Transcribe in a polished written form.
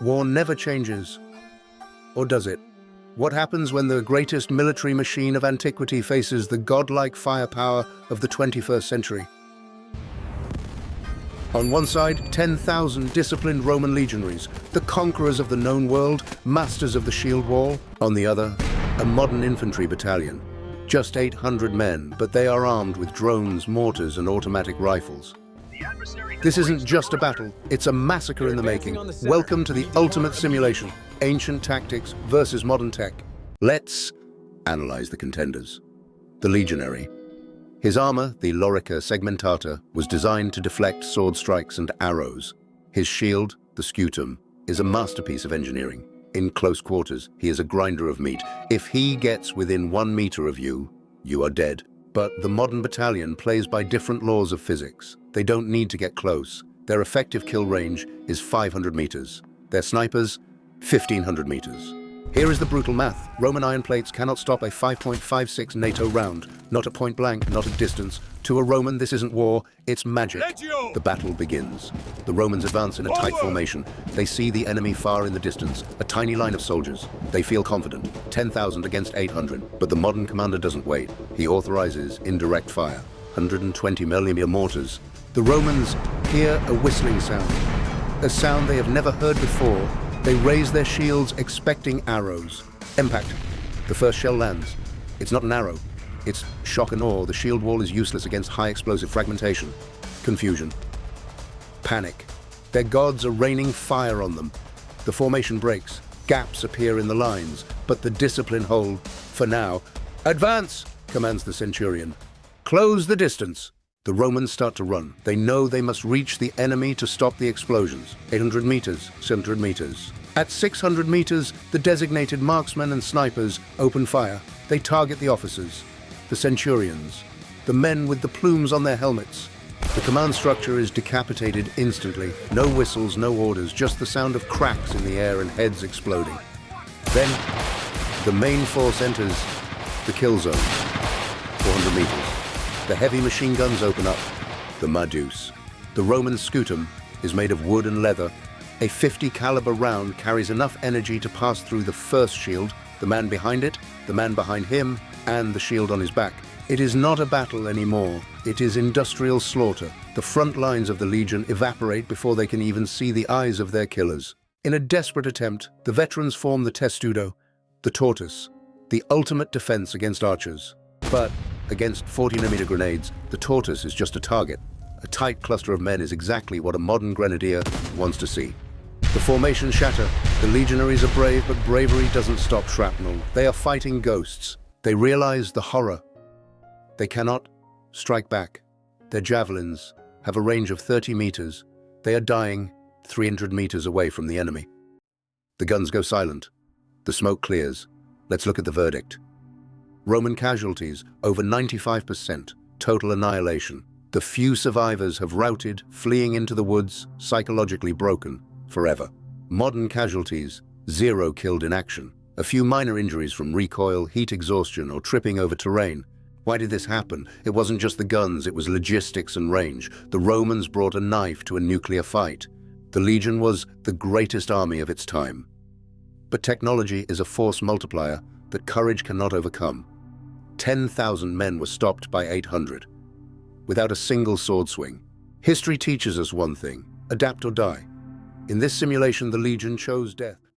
War never changes. Or does it? What happens when the greatest military machine of antiquity faces the godlike firepower of the 21st century? On one side, 10,000 disciplined Roman legionaries, the conquerors of the known world, masters of the shield wall. On the other, a modern infantry battalion. Just 800 men, but they are armed with drones, mortars, and automatic rifles. This isn't just a battle, it's a massacre in the making. Welcome to the ultimate simulation, ancient tactics versus modern tech. Let's analyze the contenders. The legionary. His armor, the Lorica Segmentata, was designed to deflect sword strikes and arrows. His shield, the scutum, is a masterpiece of engineering. In close quarters, he is a grinder of meat. If he gets within 1 meter of you, you are dead. But the modern battalion plays by different laws of physics. They don't need to get close. Their effective kill range is 500 meters. Their snipers, 1,500 meters. Here is the brutal math. Roman iron plates cannot stop a 5.56 NATO round. Not at point blank, not at distance. To a Roman, this isn't war, it's magic. The battle begins. The Romans advance in a tight formation. They see the enemy far in the distance, a tiny line of soldiers. They feel confident, 10,000 against 800. But the modern commander doesn't wait. He authorizes indirect fire, 120mm mortars. The Romans hear a whistling sound, a sound they have never heard before. They raise their shields, expecting arrows. Impact. The first shell lands. It's not an arrow. It's shock and awe. The shield wall is useless against high explosive fragmentation. Confusion. Panic. Their gods are raining fire on them. The formation breaks. Gaps appear in the lines, but the discipline hold for now. Advance, commands the centurion. Close the distance. The Romans start to run. They know they must reach the enemy to stop the explosions. 800 meters, 700 meters. At 600 meters, the designated marksmen and snipers open fire. They target the officers, the centurions, the men with the plumes on their helmets. The command structure is decapitated instantly. No whistles, no orders, just the sound of cracks in the air and heads exploding. Then, the main force enters the kill zone, 400 meters. The heavy machine guns open up. The Madus. The Roman scutum is made of wood and leather. A 50 caliber round carries enough energy to pass through the first shield, the man behind it, the man behind him, and the shield on his back. It is not a battle anymore. It is industrial slaughter. The front lines of the legion evaporate before they can even see the eyes of their killers. In a desperate attempt, the veterans form the Testudo, the tortoise, the ultimate defense against archers. But against 40mm grenades, the tortoise is just a target. A tight cluster of men is exactly what a modern grenadier wants to see. The formations shatter. The legionaries are brave, but bravery doesn't stop shrapnel. They are fighting ghosts. They realize the horror. They cannot strike back. Their javelins have a range of 30 meters. They are dying 300 meters away from the enemy. The guns go silent. The smoke clears. Let's look at the verdict. Roman casualties, over 95%, total annihilation. The few survivors have routed, fleeing into the woods, psychologically broken, forever. Modern casualties, 0 killed in action. A few minor injuries from recoil, heat exhaustion, or tripping over terrain. Why did this happen? It wasn't just the guns, it was logistics and range. The Romans brought a knife to a nuclear fight. The legion was the greatest army of its time. But technology is a force multiplier that courage cannot overcome. 10,000 men were stopped by 800, without a single sword swing. History teaches us one thing: adapt or die. In this simulation, the legion chose death.